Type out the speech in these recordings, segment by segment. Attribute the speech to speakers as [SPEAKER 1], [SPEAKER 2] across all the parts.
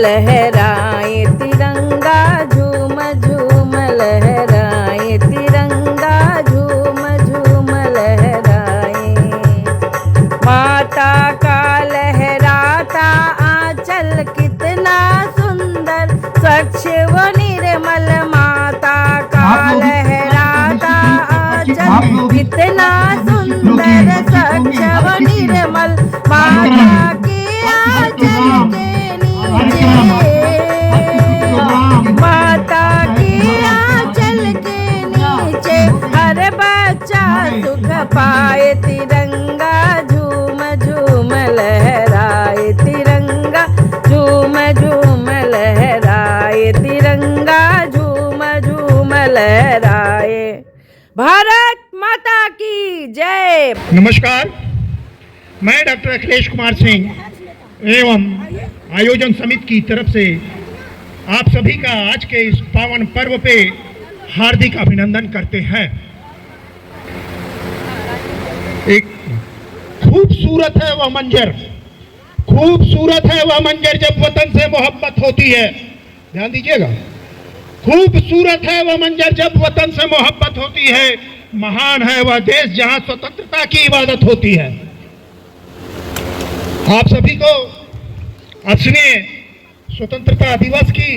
[SPEAKER 1] लहराए तिरंगा, झूम झूम लहराए तिरंगा, झूम झूम लहराए। माता का लहराता आंचल कितना सुंदर, स्वच्छ व निर्मल। माता का लहराता आंचल कितना सुंदर, स्वच्छ व निर्मल। माता के आंचल के नीचे, माता के आंचल के नीचे हर बच्चा सुख पाए। तिरंगा झूम झूम लहराए तिरंगा, झूम झूम लहराए तिरंगा, झूम झूम लहराए। भारत माता की जय।
[SPEAKER 2] नमस्कार, मैं डॉक्टर अखिलेश कुमार सिंह एवं आयोजन समिति की तरफ से आप सभी का आज के इस पावन पर्व पे हार्दिक अभिनंदन करते हैं। एक खूबसूरत है वह मंजर, खूबसूरत है वह मंजर जब वतन से मोहब्बत होती है। ध्यान दीजिएगा, खूबसूरत है वह मंजर जब वतन से मोहब्बत होती है। महान है वह देश जहां स्वतंत्रता की इबादत होती है। आप सभी को 80वें स्वतंत्रता दिवस की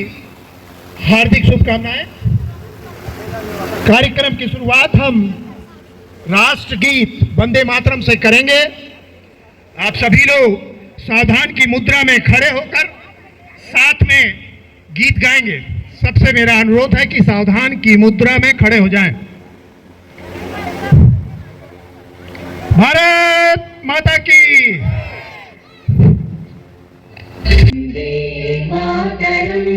[SPEAKER 2] हार्दिक शुभकामनाएं। कार्यक्रम की शुरुआत हम राष्ट्रगीत वंदे मातरम से करेंगे। आप सभी लोग सावधान की मुद्रा में खड़े होकर साथ में गीत गाएंगे। सबसे मेरा अनुरोध है कि सावधान की मुद्रा में खड़े हो जाएं। भारत माता की।
[SPEAKER 3] वंदे मातरम,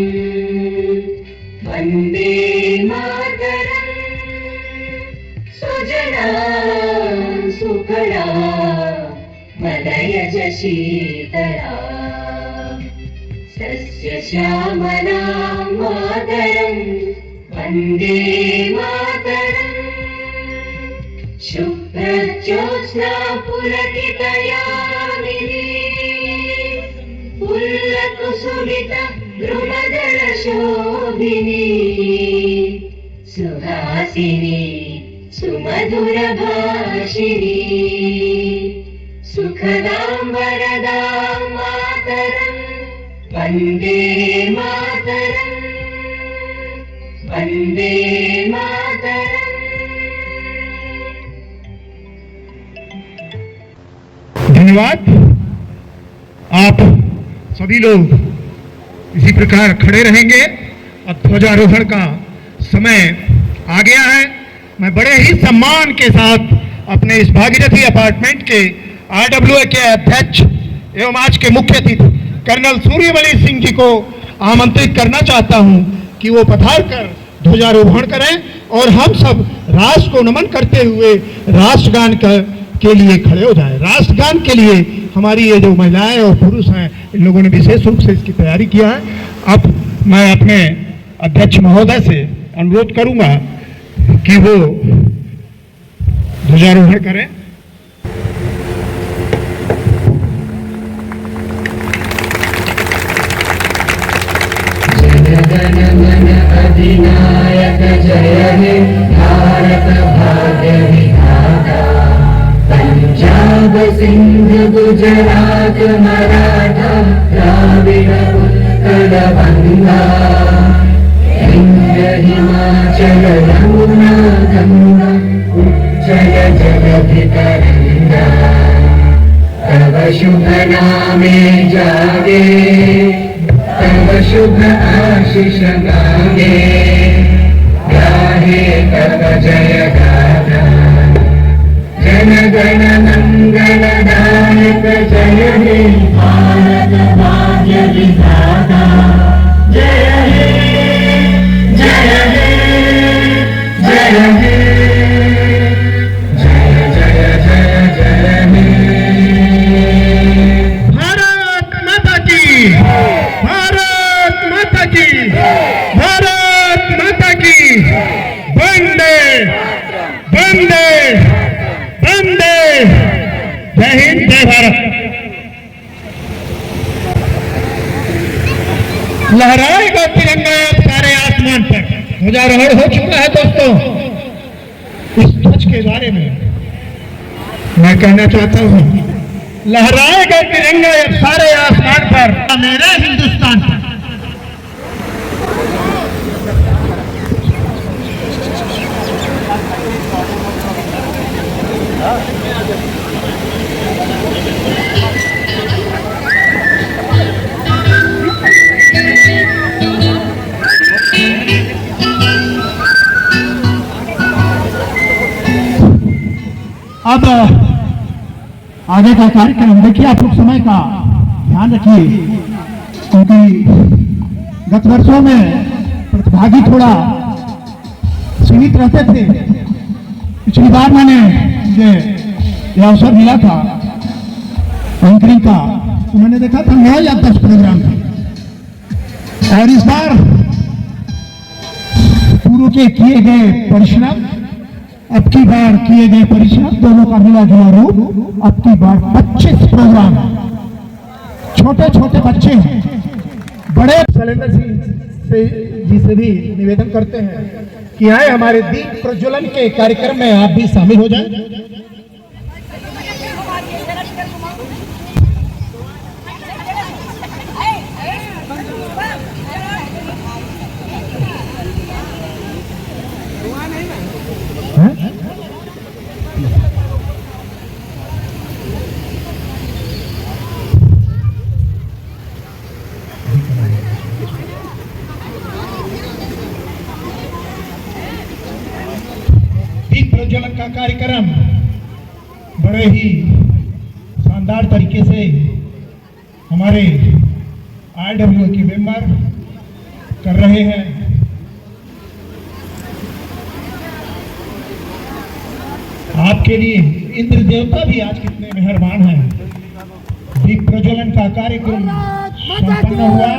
[SPEAKER 3] वंदे मातरम, सुजला सुफला मलयज शीतला, सस्य श्यामला मातरम, वंदे मातरम। शुभ्रज्योत्स्ना पुलकितयामिनी, पुल्लकुसुमित द्रुमदलशोभिनी, सुहासिनी सुमधुरभाषिणी, सुखदां वरदां मातरं, वन्दे मातरं, वन्दे मातरम्।
[SPEAKER 2] धन्यवाद। आप सभी लोग इसी प्रकार खड़े रहेंगे। अब ध्वजारोहण का समय आ गया है। मैं बड़े ही सम्मान के साथ अपने इस भागीरथी अपार्टमेंट के RWA के अध्यक्ष एवं आज के मुख्य अतिथि कर्नल सूर्यवली सिंह जी को आमंत्रित करना चाहता हूं कि वो पधार कर ध्वजारोहण करें और हम सब राष्ट्र को नमन करते हुए राष्ट्रगान के लिए खड़े हो जाएं। राष्ट्रगान के लिए हमारी ये जो महिलाएं और पुरुष हैं, इन लोगों ने विशेष रूप से इसकी तैयारी किया है। अब मैं अपने अध्यक्ष महोदय से अनुरोध करूंगा कि वो ध्वजारोहण करें।
[SPEAKER 3] जन मन अधिनायक जय हे भारत भाग्य विधाता, पंजाब सिंध गुजरात मराठा द्राविड़ उत्कल बंगा, विंध्य हिमाचल यमुना गंगा उच्चल जलधि तरंगा, तव शुभ नामे जागे, तव शुभ आशीष गागे, गाहे तव जय गाथा। जन गण मंगल दायक जय हे भारत भाग्य विधाता, जय हे जय हे जय हे जय जय जय जय हे।
[SPEAKER 2] भारत माता की, भारत माता की, भारत माता की। वंदे वंदे वंदे। जय हिंद, जय भारत। लहराएगा तिरंगा अब सारे आसमान पर। ध्वजारोहण हो चुका है दोस्तों। इस ध्वज के बारे में मैं कहना चाहता हूं, लहराएगा तिरंगा अब सारे आसमान पर, मेरे हिंदुस्तान पर। अब आगे का कार्यक्रम देखिए, आप लोग समय का ध्यान रखिए, क्योंकि गत वर्षों में प्रतिभागी थोड़ा सीमित रहते थे। पिछली बार मैंने मुझे यह अवसर मिला था एंकरिंग का, तो मैंने देखा था 9 या 10 प्रोग्राम थे, और इस बार पूर्व के किए गए परिश्रम, अब की बार किए गए परिश्रम, दोनों का मिला जुला रूप, अब की बार 25 प्रोग्राम। छोटे छोटे बच्चे हैं, बड़े शैलेंद्र सिंह जी से भी निवेदन करते हैं कि आए हमारे दीप प्रज्वलन के कार्यक्रम में आप भी शामिल हो जाएं। दीप प्रज्वलन का कार्यक्रम बड़े ही शानदार तरीके से हमारे IW के मेंबर कर रहे हैं। आपके लिए इंद्र देवता भी आज कितने मेहरबान हैं। दीप प्रज्वलन का कार्यक्रम संपन्न हुआ।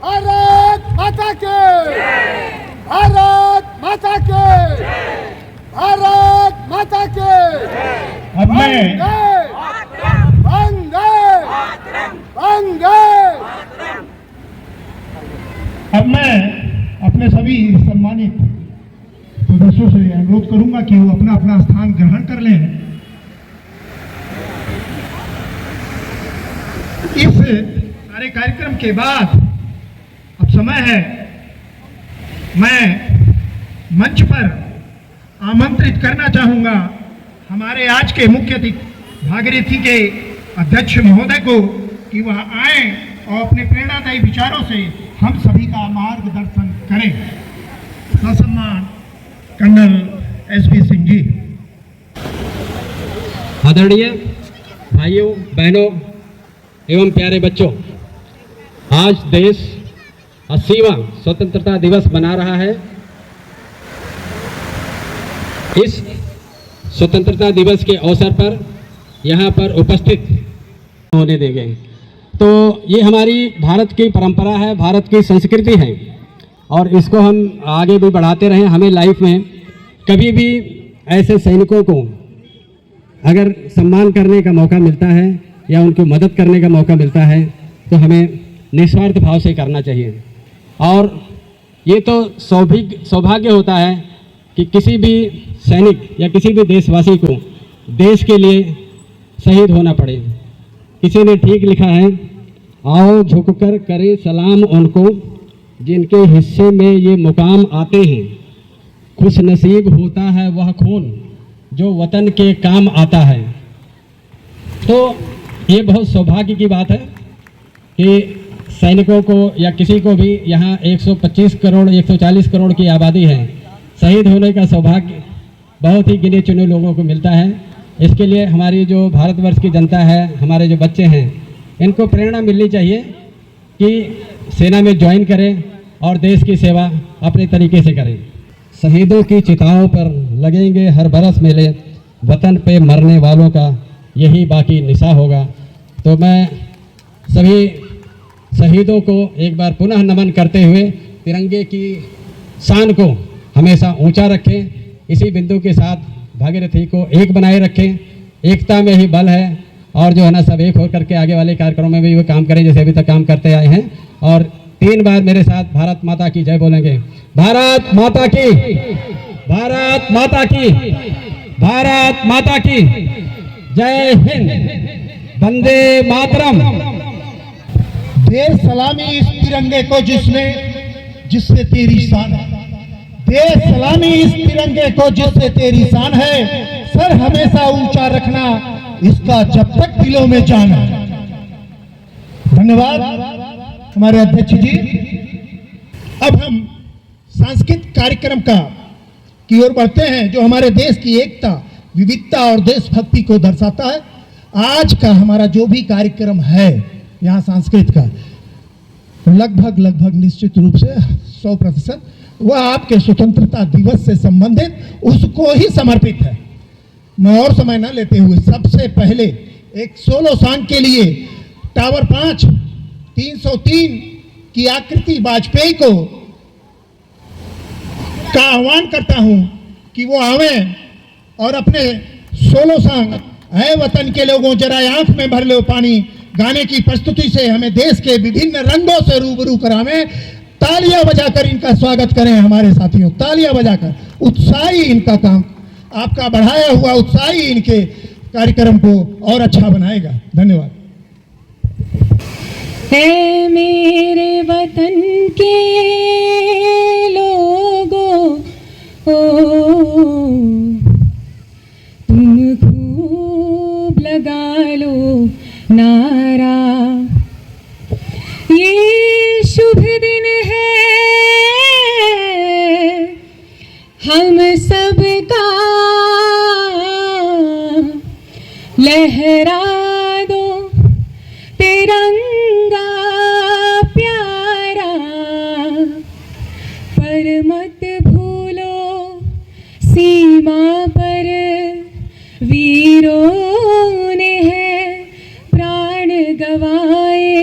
[SPEAKER 4] भारत माता के, भारत माता के, भारत माता के।
[SPEAKER 2] अब मैं अपने सभी सम्मानित सदस्यों से अनुरोध करूंगा कि वो अपना अपना स्थान ग्रहण कर लें। इस सारे कार्यक्रम के बाद अब समय है, मैं मंच पर आमंत्रित करना चाहूंगा हमारे आज के मुख्य अतिथि भागीरथी के अध्यक्ष महोदय को कि वह आए और अपने प्रेरणादायी विचारों से हम सभी का मार्गदर्शन करें। ससम्मान कर्नल SB सिंह जी।
[SPEAKER 5] आदरणीय भाइयों बहनों एवं प्यारे बच्चों, आज देश 80वां स्वतंत्रता दिवस मना रहा है। इस स्वतंत्रता दिवस के अवसर पर यहाँ पर उपस्थित होने देंगे। तो ये हमारी भारत की परंपरा है, भारत की संस्कृति है, और इसको हम आगे भी बढ़ाते रहें। हमें लाइफ में कभी भी ऐसे सैनिकों को अगर सम्मान करने का मौका मिलता है या उनको मदद करने का मौका मिलता है तो हमें निस्वार्थ भाव से करना चाहिए। और ये तो सौभाग्य होता है कि किसी भी सैनिक या किसी भी देशवासी को देश के लिए शहीद होना पड़े। किसी ने ठीक लिखा है, आओ झुककर करे सलाम उनको जिनके हिस्से में ये मुकाम आते हैं। खुश नसीब होता है वह खून जो वतन के काम आता है। तो ये बहुत सौभाग्य की बात है कि सैनिकों को या किसी को भी यहाँ 125 करोड़ 140 करोड़ की आबादी है, शहीद होने का सौभाग्य बहुत ही गिने चुने लोगों को मिलता है। इसके लिए हमारी जो भारतवर्ष की जनता है, हमारे जो बच्चे हैं, इनको प्रेरणा मिलनी चाहिए कि सेना में ज्वाइन करें और देश की सेवा अपने तरीके से करें। शहीदों की चिताओं पर लगेंगे हर बरस मेले, वतन पे मरने वालों का यही बाकी निशा होगा। तो मैं सभी शहीदों को एक बार पुनः नमन करते हुए तिरंगे की शान को हमेशा ऊंचा रखें। इसी बिंदु के साथ भागीरथी को एक बनाए रखें। एकता में ही बल है, और जो है ना सब एक होकर के आगे वाले कार्यक्रमों में भी वो काम करें जैसे अभी तक काम करते आए हैं। और 3 बार मेरे साथ भारत माता की जय बोलेंगे। भारत माता की, भारत माता की, भारत माता की जय हिंद, वंदे मातरम।
[SPEAKER 2] दे सलामी इस तिरंगे को जिससे तेरी शान है, दे सलामी इस तिरंगे को जिससे तेरी शान है, सर हमेशा ऊंचा रखना इसका जब तक दिलों में जान है। धन्यवाद हमारे अध्यक्ष जी। अब हम सांस्कृतिक कार्यक्रम की ओर बढ़ते हैं जो हमारे देश की एकता, विविधता और देशभक्ति को दर्शाता है। आज का हमारा जो भी कार्यक्रम है यहाँ सांस्कृतिक का, लगभग निश्चित रूप से 100% वह आपके स्वतंत्रता दिवस से संबंधित उसको ही समर्पित है। मैं और समय न लेते हुए सबसे पहले एक सोलो सॉन्ग के लिए टावर 5 303 की आकृति वाजपेयी का आह्वान करता हूं कि वो आवे और अपने सोलो सॉन्ग है वतन के लोगों जरा आंख में भर लो पानी गाने की प्रस्तुति से हमें देश के विभिन्न रंगों से रूबरू करावें। तालियां बजाकर इनका स्वागत करें हमारे साथियों, तालियां बजाकर। उत्साही इनका काम, आपका बढ़ाया हुआ उत्साही इनके कार्यक्रम को और अच्छा बनाएगा। धन्यवाद।
[SPEAKER 1] है मेरे वतन के लोगों, ओ तुम खूब लगा लो नारा, ये शुभ दिन है हम सबका, लहरा दो तिरंगा प्यारा, पर मत भूलो सीमा पर वीरों ने है प्राण गवाए,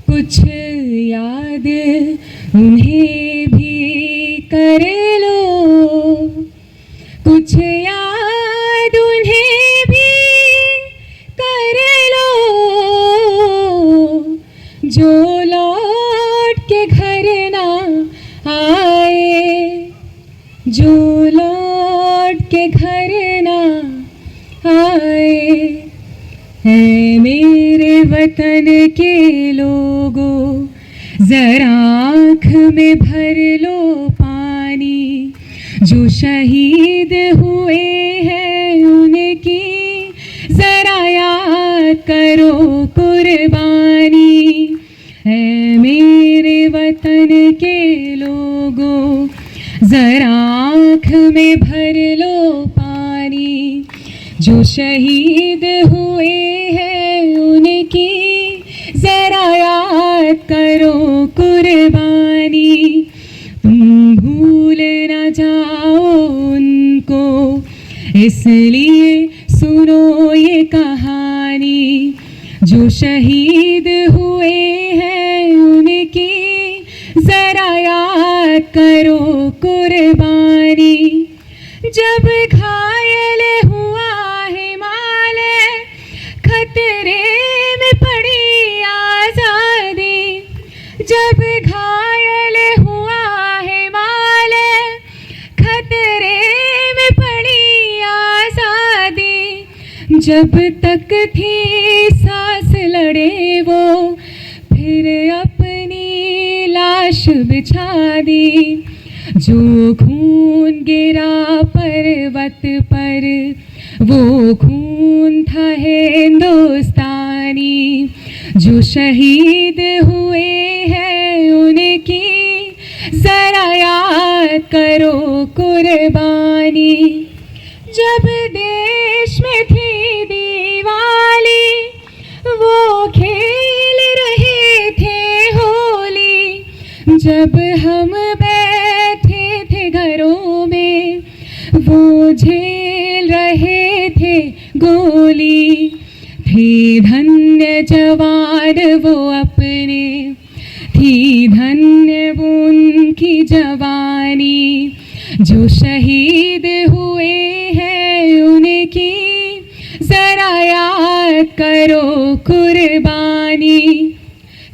[SPEAKER 1] कुछ याद उन्हें भी कर लो, कुछ याद उन्हें भी कर लो, जो लौट के घर ना आए, जो लौट के घर ना आए। है मेरे वतन के लोगों जरा आँख में भर लो पानी, जो शहीद हुए हैं उनकी जरा याद करो कुर्बानी। है मेरे वतन के लोगों जरा आँख में भर लो पानी, जो शहीद हुए हैं उनकी जरा याद करो कुर्बानी। तुम भूल न जाओ उनको, इसलिए सुनो ये कहानी, जो शहीद हुए हैं उनकी जरा याद करो कुर्बानी। जब घायल हुआ हिमालय, खतरे में पड़ी आजादी, जब घायल हुआ हिमालय, खतरे में पड़ी आजादी, जब तक थी सांस लड़े वो फिर अपनी लाश बिछा दी, जो खून गिरा पर्वत पर वो खून था हिंदुस्तानी, जो शहीद हुए हैं उनकी जरा याद करो कुर्बानी। जब देश में थी दिवाली, वो खेल रहे थे होली, जब हम बैठे थे घरों में वो झेल रहे थे गोली। थी धन्य जवान वो अपने, थी धन्य वो उनकी जवानी, जो शहीद हुए हैं उनकी जरा याद करो कुर्बानी।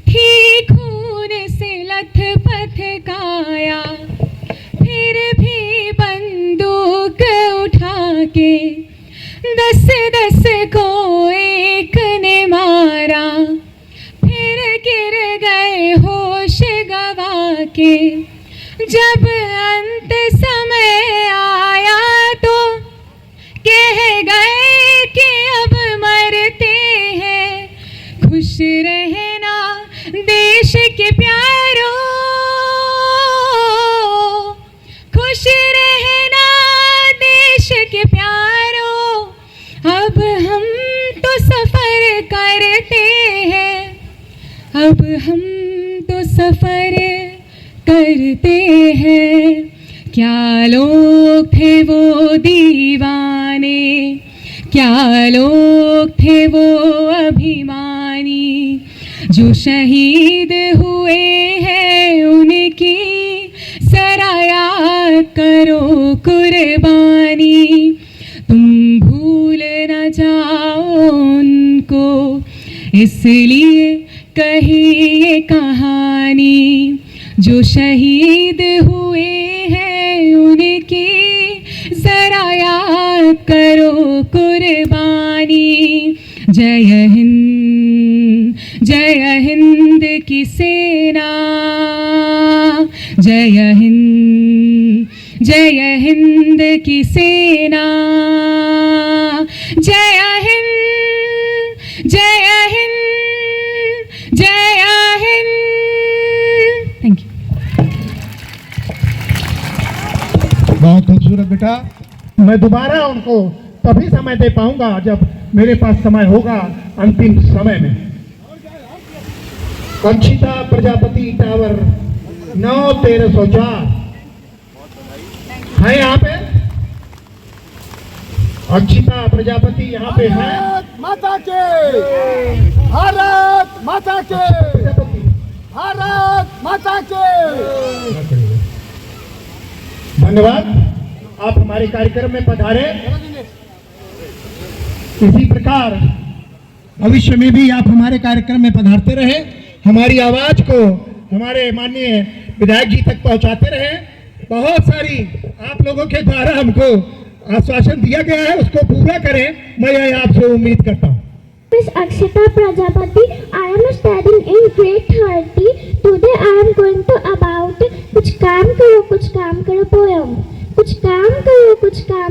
[SPEAKER 1] थी खून से 10 को एक ने मारा, फिर गिर गए होश गवा के। जब अंत समय आया तो कह गए कि अब मरते हैं। खुश रहना देश के प्यारों, खुश रहना देश के प्यारों। अब हम तो सफर करते हैं, अब हम तो सफर करते हैं। क्या लोग थे वो दीवाने, क्या लोग थे वो अभिमानी, जो शहीद हुए हैं उनकी जरा याद करो कुर्बानी। तुम भूल न जाओ उनको, इसलिए कही ये कहानी। जो शहीद हुए हैं उनकी जरा याद करो कुर्बानी। जय हिंद की सेना, जय हिंद की सेना, जय हिंद, जय हिंद, जय हिंद। Thank you.
[SPEAKER 2] बहुत खूबसूरत बेटा। मैं दोबारा उनको तभी समय दे पाऊंगा जब मेरे पास समय होगा अंतिम समय में। अंशिता प्रजापति टावर 9-1304 है यहाँ पे। अंशिता प्रजापति यहाँ पे है।
[SPEAKER 4] भारत माता के, भारत माता के, भारत माता के।
[SPEAKER 2] धन्यवाद, आप हमारे कार्यक्रम में पधारे। इसी प्रकार भविष्य में भी आप हमारे कार्यक्रम में पधारते रहे, हमारी आवाज को हमारे माननीय विधायक जी तक पहुंचाते रहे। बहुत सारी आप लोगों के द्वारा हमको आश्वासन दिया गया है, उसको पूरा करें, मैं यह आपसे उम्मीद करता हूँ।
[SPEAKER 6] Miss Akshita Prajapati, I am studying in grade 30. Today I am going to about कुछ काम करो poem। कुछ काम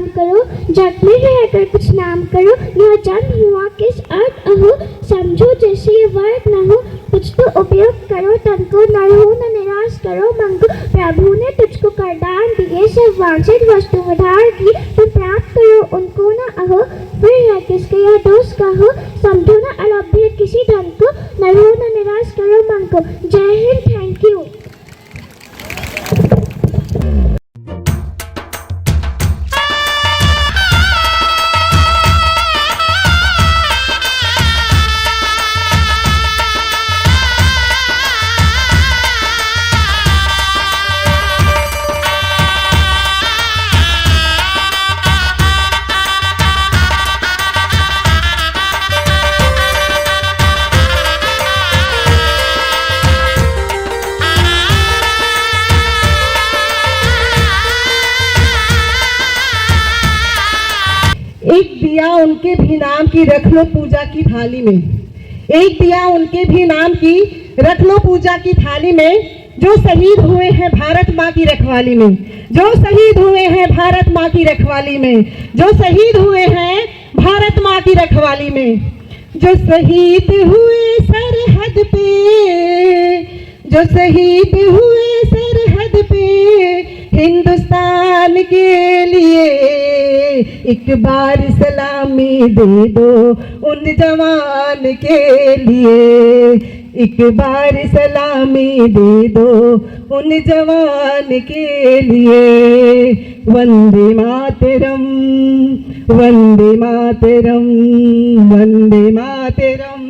[SPEAKER 6] करो जग में है अगर कुछ नाम करो। यह जन्म हुआ किस अर्थ अहो, समझो जैसे ये वर्ग न हो। कुछ तो उपयोग करो तन को, न हो न निराश करो मन को। प्रभु ने तुझको करदान दिए, सब वांछित वस्तु उधार की। तुम प्राप्त करो उनको न अहो, फिर है किसके यह दोष कहो। समझो न अलभ्य किसी धन को, न हो न निराश करो मन को। जय हिंद, थैंक यू।
[SPEAKER 7] एक दिया उनके भी नाम की रख लो पूजा की थाली में। एक दिया उनके भी नाम की रख लो पूजा की थाली में। जो शहीद हुए हैं भारत माँ की रखवाली में, जो शहीद हुए हैं भारत माँ की रखवाली में, जो शहीद हुए हैं भारत माँ की रखवाली में। जो शहीद हुए सरहद पे, जो शहीद हुए सरहद पे हिंदुस्तान के लिए, एक बार सलामी दे दो उन जवान के लिए। एक बार सलामी दे दो उन जवान के लिए। वंदे मातरम, वंदे मातरम, वंदे मातरम,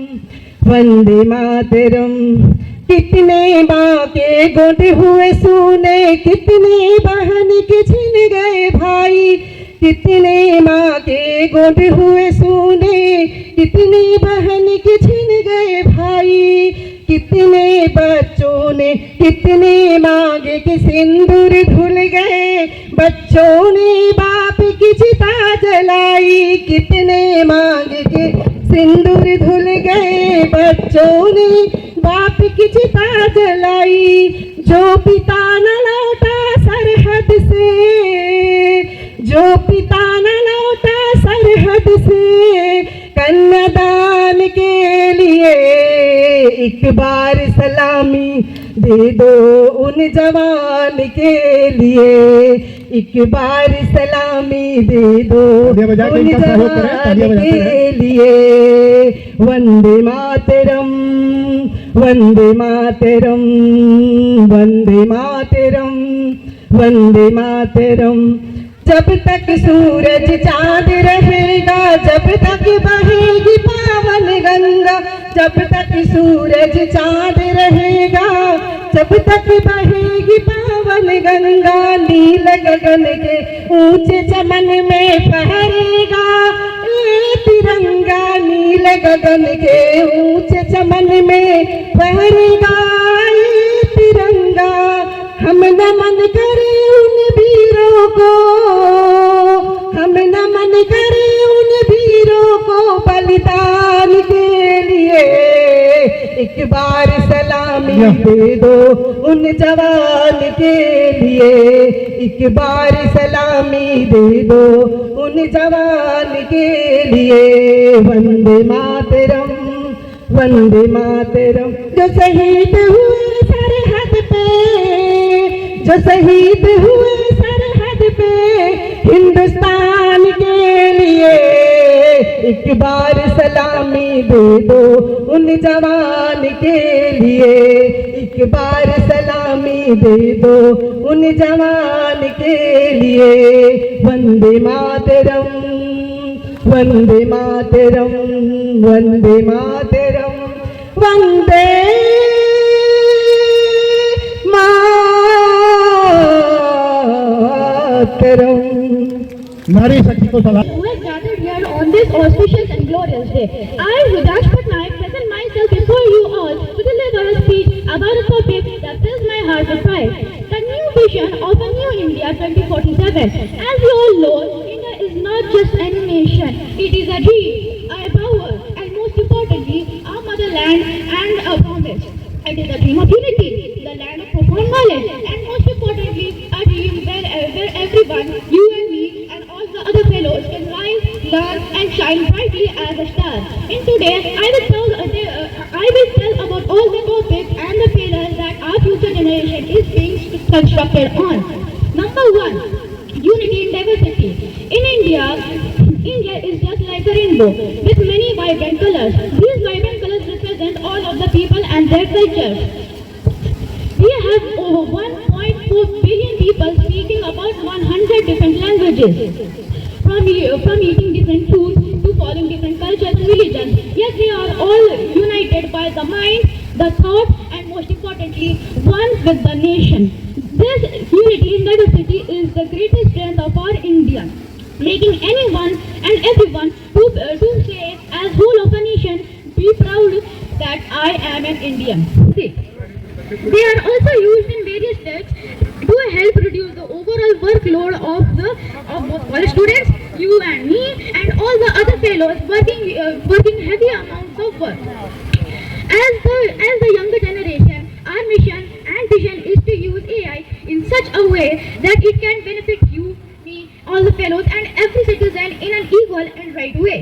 [SPEAKER 7] वंदे मातरम। कितने माँ के गोद हुए सूने, कितने बहन के छिन गए भाई। कितने माँ के गोद हुए सूने, कितने बहन के छिन गए भाई। कितने बच्चों ने कितने मांगे के सिंदूर धुल गए। बच्चों ने बाप की चिता जलाई, कितने माँ सिंदूर धुल गए बच्चों ने बाप की चिता जलाई, जो पिता न लौटा सरहद से, जो पिता न लौटा सरहद से, कन्यादान के लिए एक बार सलामी दे दो उन जवान के लिए, एक बार सलामी दे दो उन जवान के लिए। वंदे मातरम, वंदे मातरम, वंदे मातरम, वंदे मातरम। जब तक सूरज चांद रहेगा, जब तक बहेगी पावन गंगा, जब तक सूरज चांद रहेगा, जब तक बहेगी पावन गंगा, नील गगन के ऊंचे चमन में फहरेगा ये तिरंगा, नील गगन के ऊंचे चमन में फहरेगा ये तिरंगा। हम नमन करें उन वीरों को, हम नमन करें उन वीरों को बलिदान के लिए, एक बार सलामी दे दो उन जवान के लिए, एक बार सलामी दे दो उन जवान के लिए। वंदे मातरम, वंदे मातरम। जो शहीद हुए सरहद पे, जो शहीद हुए सरहद पे हिंदुस्तान के लिए, एक बार सलामी दे दो उन जवान के लिए, एक बार सलामी दे दो उन जवान के लिए। वंदे मातरम, वंदे मातरम, वंदे मातरम, वंदे मातरम।
[SPEAKER 2] नारी शक्ति को सलाम।
[SPEAKER 6] Who has gathered here on this auspicious and glorious day. I, Hridash Patnaik, present myself before you all to deliver a speech about a topic that fills my heart with pride. The new vision of a new India 2047. As we all know, India is not just any nation. It is a dream, a power, and most importantly, our motherland and a promise. It is a dream of unity, the land of profound knowledge, and most importantly, a dream where everyone, you and me, and all the other fellows can rise, learn, and shine brightly as a star. In today, I will tell about all the topics and the pillars that our future generation is being constructed on. Number one, unity in diversity. In India is just like a rainbow with many vibrant colors. These vibrant colors represent all of the people and their cultures. We have over 1.4 billion people speaking about 100 different languages. From eating different foods to following different cultures and religions. Yet they are all united by the mind, the thought, and most importantly, one with the nation. This unity in diversity is the greatest strength of our India, making anyone and everyone to say, as whole of a nation, be proud that I am an Indian. They are also used in various steps to help reduce the overall workload of college students, you and me, and all the other fellows working heavy amounts of work. As the younger generation, our mission and vision is to use AI in such a way that it can benefit you, me, all the fellows, and every citizen in an equal and right way.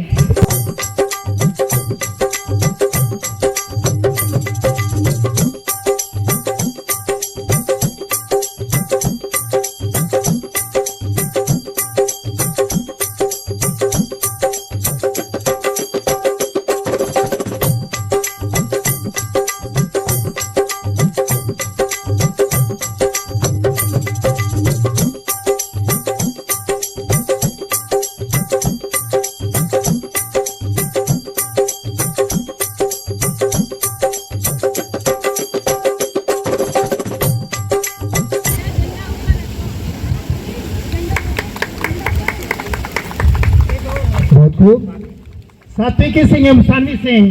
[SPEAKER 2] सात्विकी सिंह एवं सान्वी सिंह।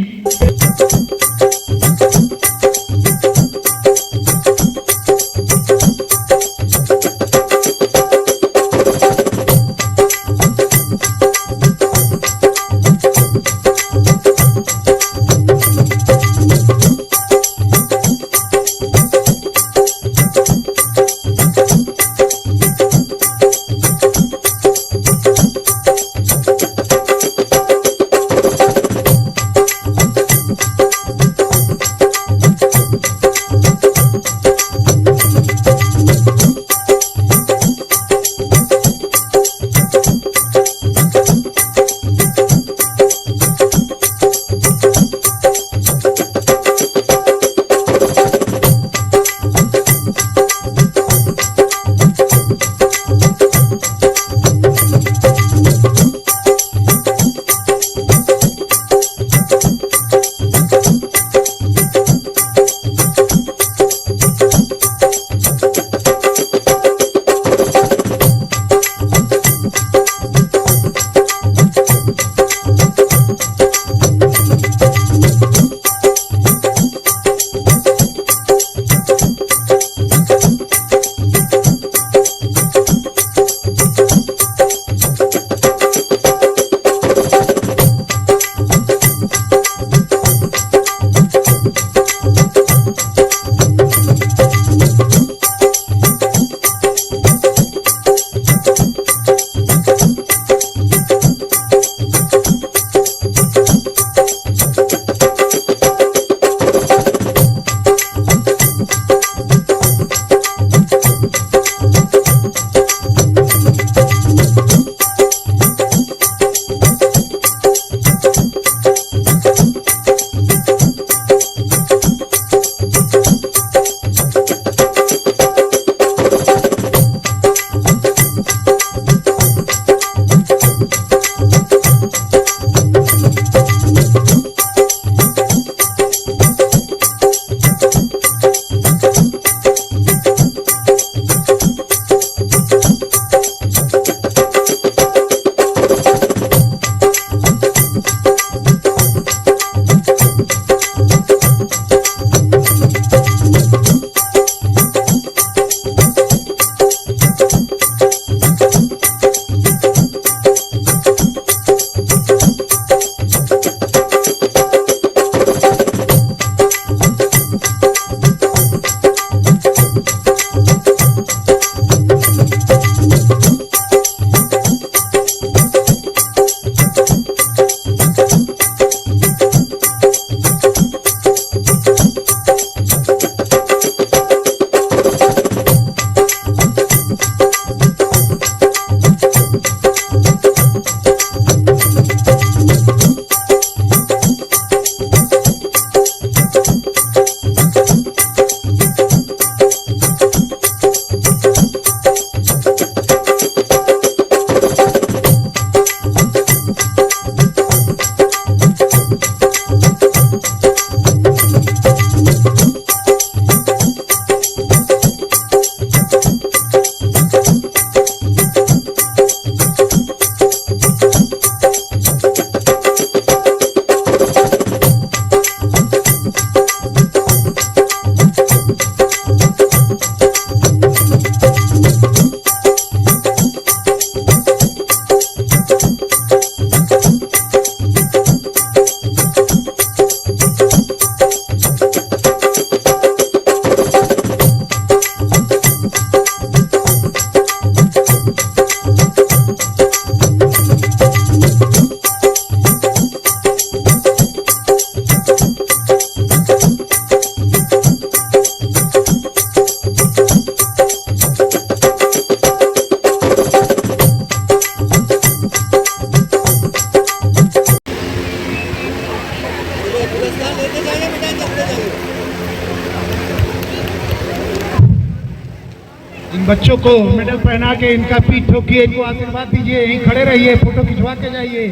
[SPEAKER 2] इन बच्चों को medal पहना के इनका पीठ ठोकिए, इनको आशीर्वाद दीजिए, यहीं खड़े रहिए, फोटो खिंचवा के जाइए।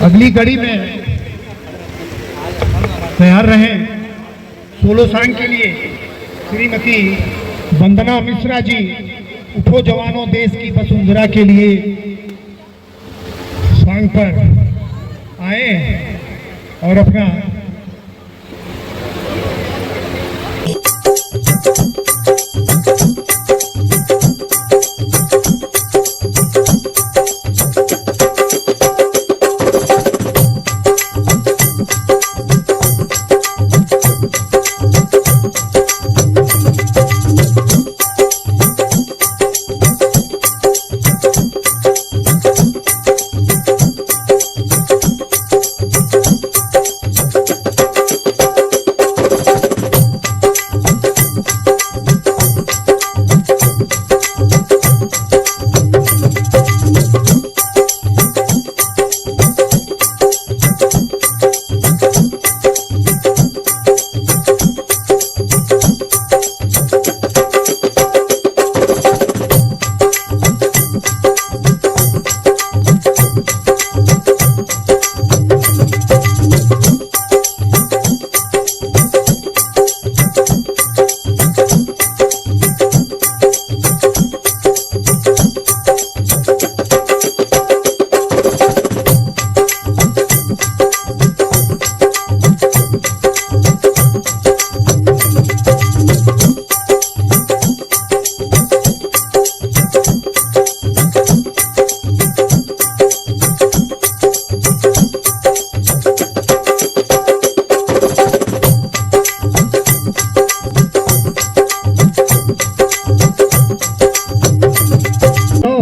[SPEAKER 2] अगली कड़ी में तैयार रहें सोलो सॉन्ग के लिए श्रीमती वंदना मिश्रा जी उठो जवानों देश की वसुंधरा के लिए सॉन्ग पर आए और अपना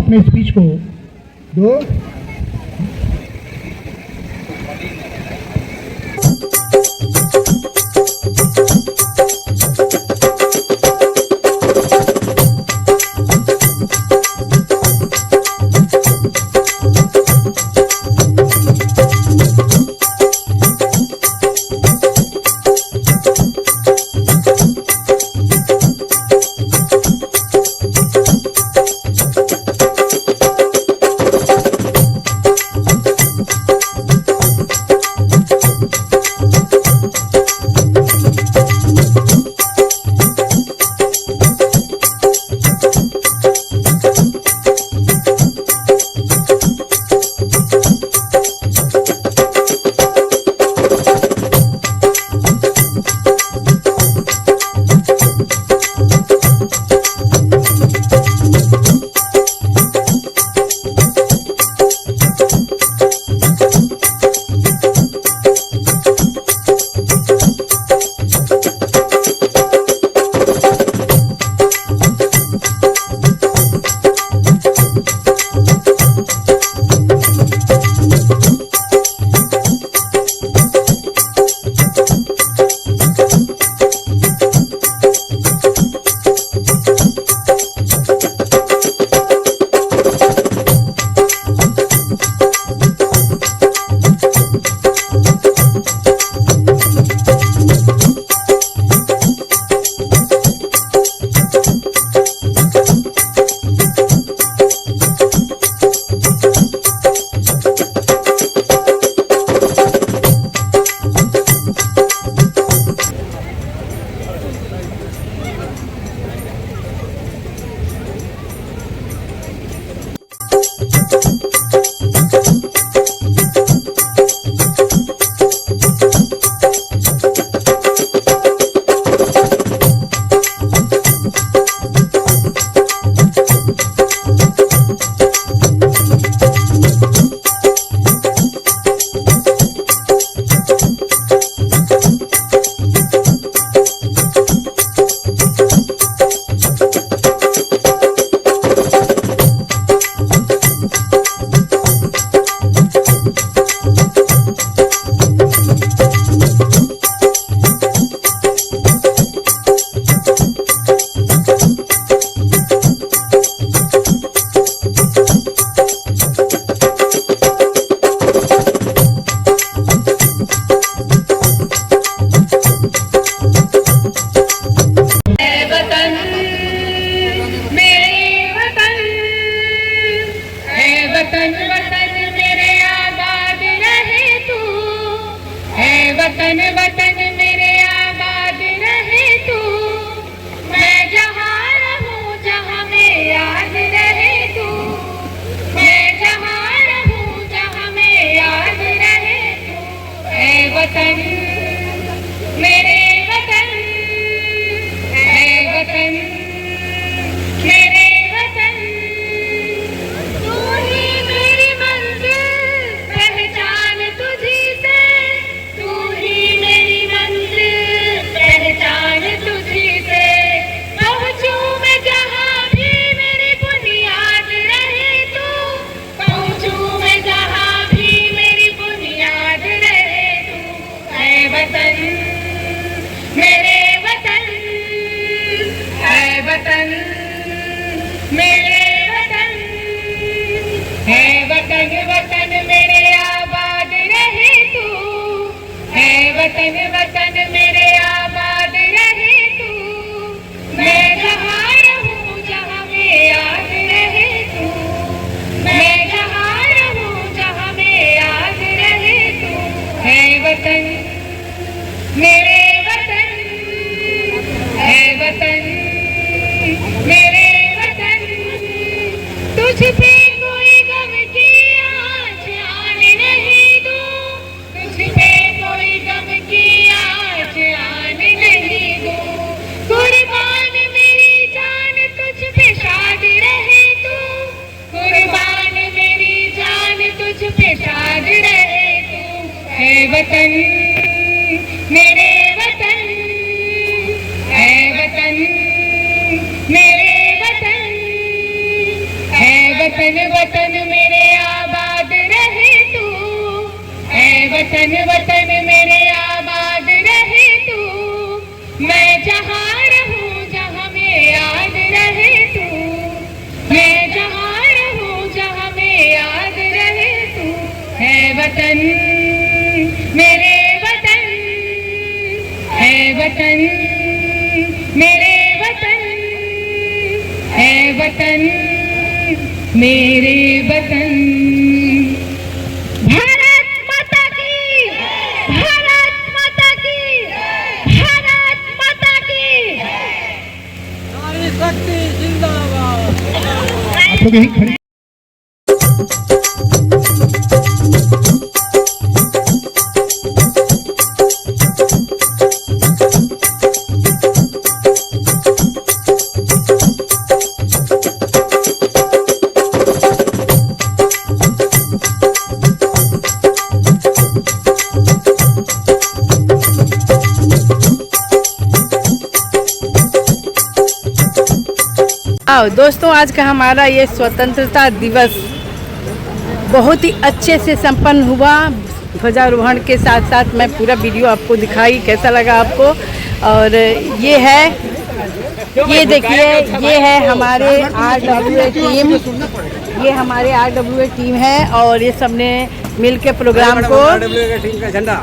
[SPEAKER 2] अपने स्पीच को दो।
[SPEAKER 1] वतन मेरे वतन, है वतन मेरे वतन, है वतन वतन मेरे आबाद रहे तू, है वतन वतन मेरे आबाद रहे तू, मैं जहाँ रहूं जहाँ में याद रहे तू, मैं जहाँ रहूं जहाँ में याद रहे तू, है वतन मेरे वतन, है वतन मेरे वतन, है वतन मेरे वतन। भारत माता की, भारत माता की, भारत माता की।
[SPEAKER 2] आप लोग यहीं खड़े
[SPEAKER 8] दोस्तों, आज का हमारा ये स्वतंत्रता दिवस बहुत ही अच्छे से संपन्न हुआ। ध्वजारोहण के साथ साथ मैं पूरा वीडियो आपको दिखाई, कैसा लगा आपको। और ये है, ये देखिए, ये है हमारे RWA टीम, ये हमारे RWA टीम है और ये सबने मिल के प्रोग्राम को
[SPEAKER 5] टीम का झंडा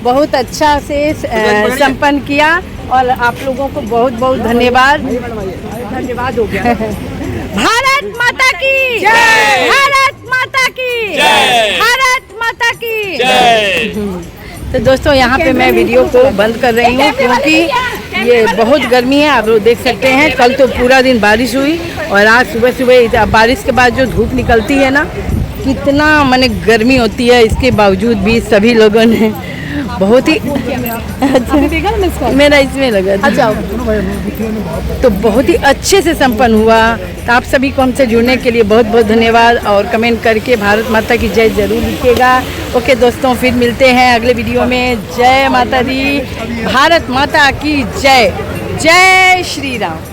[SPEAKER 8] बहुत अच्छा से संपन्न किया। और आप लोगों को बहुत बहुत धन्यवाद। धन्यवाद हो गया। भारत माता की जय, भारत माता की जय, भारत माता की जय। तो दोस्तों, यहाँ पे मैं वीडियो को बंद कर रही हूँ क्योंकि ये बहुत गर्मी है, आप लोग देख सकते हैं। कल तो पूरा दिन बारिश हुई और आज सुबह सुबह बारिश के बाद जो धूप निकलती है ना, कितना माने गर्मी होती है। इसके बावजूद भी सभी लोगों ने बहुत ही अच्छा, मेरा इसमें लगा अच्छा, तो बहुत ही अच्छे से संपन्न हुआ। तो आप सभी को हमसे जुड़ने के लिए बहुत बहुत धन्यवाद और कमेंट करके भारत माता की जय जरूर लिखिएगा। ओके दोस्तों, फिर मिलते हैं अगले वीडियो में। जय माता दी, भारत माता की जय, जय श्री राम।